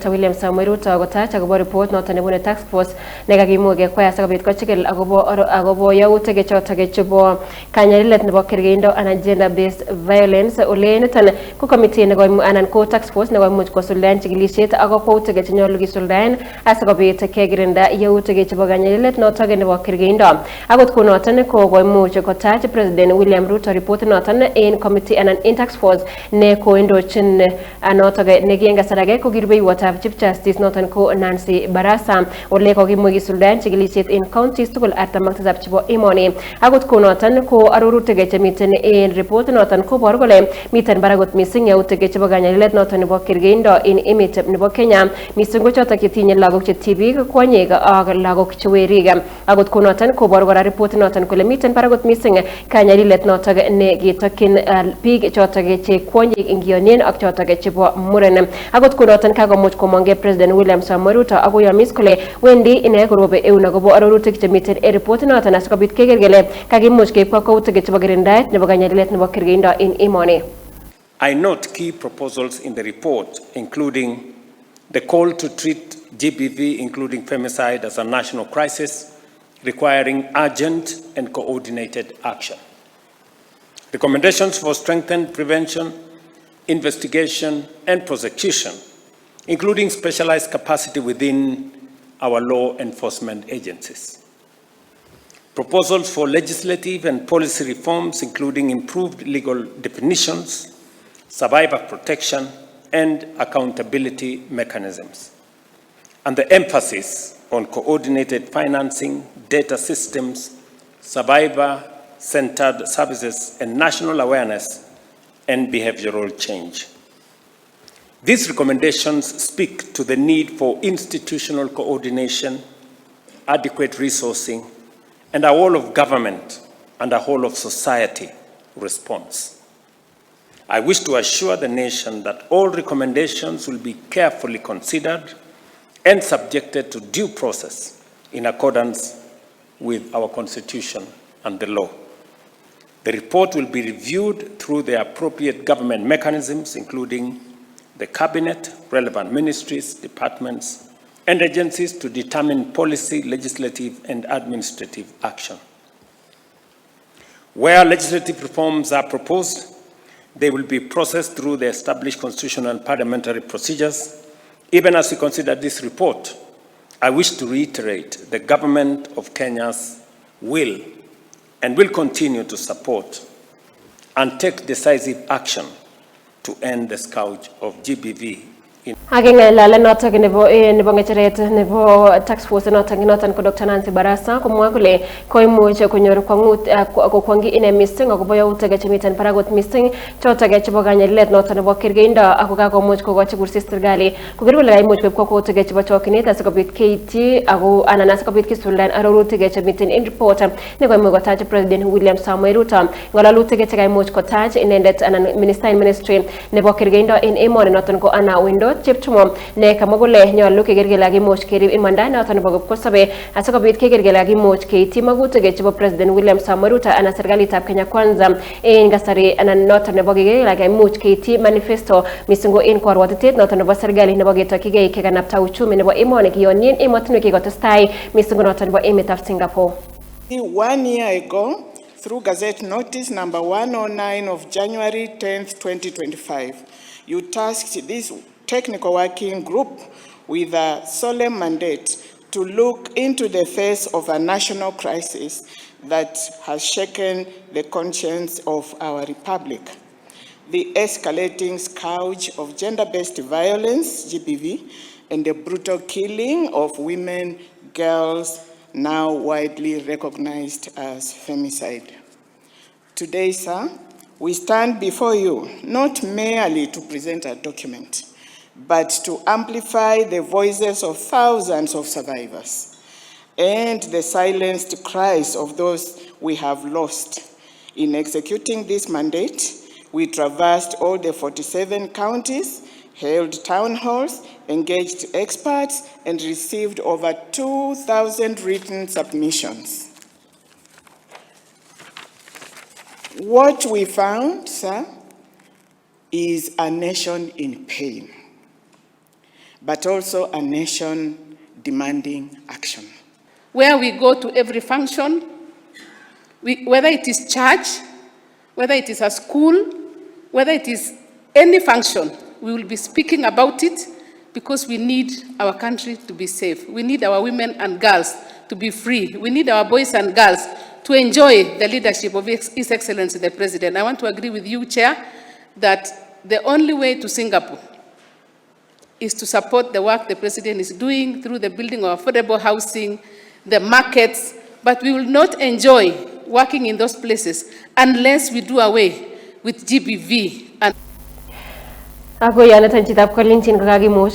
William Samuel Ruto kotach akobo report noton nebune task force nekakimuch kekwai asikobit kochikil akobo yautik chotok chebo kanyalilet nebo kergeindo anan gender based violence ole niton ko committee anan ko task force nekoimuch kosuldaen chikilisiet ak kakwautik chenyolu kisuldaen asikobit kekirinda yautik chebo kanyalilet notok nebo kergeindo. Akot kunoton ko koimuch kotach President William Ruto report noton en committee anan in task force ne koindochin notok nekieng kasarage ko kirubeiwotab Chief Justice noton ko Nancy Barasa ole kokimuch kisuldaen chikilisiet en counties tugul 47 chebo emoni. Akot kunoton ko arorutik chemiten en report noton koboru kole miten barakut missing yautik chebo kanyalilet noton nebo kergeindo en emet nebo Kenya, missing ko chotok chetinye lagok che tibik, kwonyik ak lagok che werik. Akot kunoton koboru kora report noton kole miten barakut missing kanyalilet notok ne ketokyin biik chotok che kwonyik ingionien ak chotok chebo muren. Akot kunoton kakomuch komong'e President William Samuel Ruto akoyomis kole wendi ine korobe eun akobo arorutik chemiten en report noton asikobit keker kele kakimuch keib kakwautik chebo kirindaet nebo kanyalilet nebo kergeindo en emoni. I note key proposals in the report, including the call to treat GBV, including femicide, as a national crisis, requiring urgent and coordinated action. Recommendations for strengthened prevention, investigation, and prosecution, including specialized capacity within our law enforcement agencies. Proposals for legislative and policy reforms, including improved legal definitions, survivor protection, and accountability mechanisms. And the emphasis on coordinated financing, data systems, survivor-centered services, and national awareness and behavioral change. These recommendations speak to the need for institutional coordination, adequate resourcing, and a whole of government and a whole of society response. I wish to assure the nation that all recommendations will be carefully considered and subjected to due process in accordance with our Constitution and the law. The report will be reviewed through the appropriate government mechanisms, including the Cabinet, relevant ministries, departments, and agencies to determine policy, legislative, and administrative action. Where legislative reforms are proposed, they will be processed through the established constitutional and parliamentary procedures. Even as we consider this report, I wish to reiterate the government of Kenya's will and will continue to support and take decisive action to end the scourge of GBV. Ageng'alale notok nebo ng'echeret nebo task force noton ko Dr. Nancy Barasa komwa kole koimuch konyor kokwangi ine missing akobo yautik chemiten barakut missing chotok chebo kanyalilet noton nebo kergeindo ako kakomuch kokochi kursi serikali koker kole kaimuch koib kakwautik chebo chokyinet asikobit keityi ako anan asikobit kisuldaen arorutik chemiten en report nekoimuch kotach President William Samuel Ruto. Ng'alalutik chekaimuch kotach inendet anan minister in ministry nebo kergeindo en emoni noton ko Anna Wendo Cheptumo ne kamwa kole nyolu keker kele kakimuch kerib imanda noton nebo kipkosobe asikobit keker kele kakimuch keityi magutik chebo President William Samoei Ruto anan serikalitab Kenya Kwanza en kasari anan noton nebo keker kele kakimuch keityi manifesto missing ko en korwotitoet noton nebo serikali nebo ketokyigei kekanapta uchumi nebo emoni kiyonien emotinwek kikotestai missing ko noton nebo emetab Singapore. 1 year ago, through Gazette Notice number 109 of January 10th, 2025, you tasked this technical working group with a solemn mandate to look into the face of a national crisis that has shaken the conscience of our republic. The escalating scourge of gender-based violence, GBV, and the brutal killing of women, girls, now widely recognized as femicide. Today, sir, we stand before you not merely to present a document, but to amplify the voices of thousands of survivors and the silenced cries of those we have lost. In executing this mandate, we traversed all the 47 counties, held town halls, engaged experts, and received over 2,000 written submissions. What we found, sir, is a nation in pain. but also a nation demanding action. Where we go to every function, whether it is church, whether it is a school, whether it is any function, we will be speaking about it because we need our country to be safe. We need our women and girls to be free. We need our boys and girls to enjoy the leadership of His Excellency the President. I want to agree with you, Chair, that the only way to Singapore is to support the work the President is doing through the building of affordable housing, the markets, but we will not enjoy working in those places unless we do away with GBV. And Ako yan at ang chitap ko lintin kakagimus.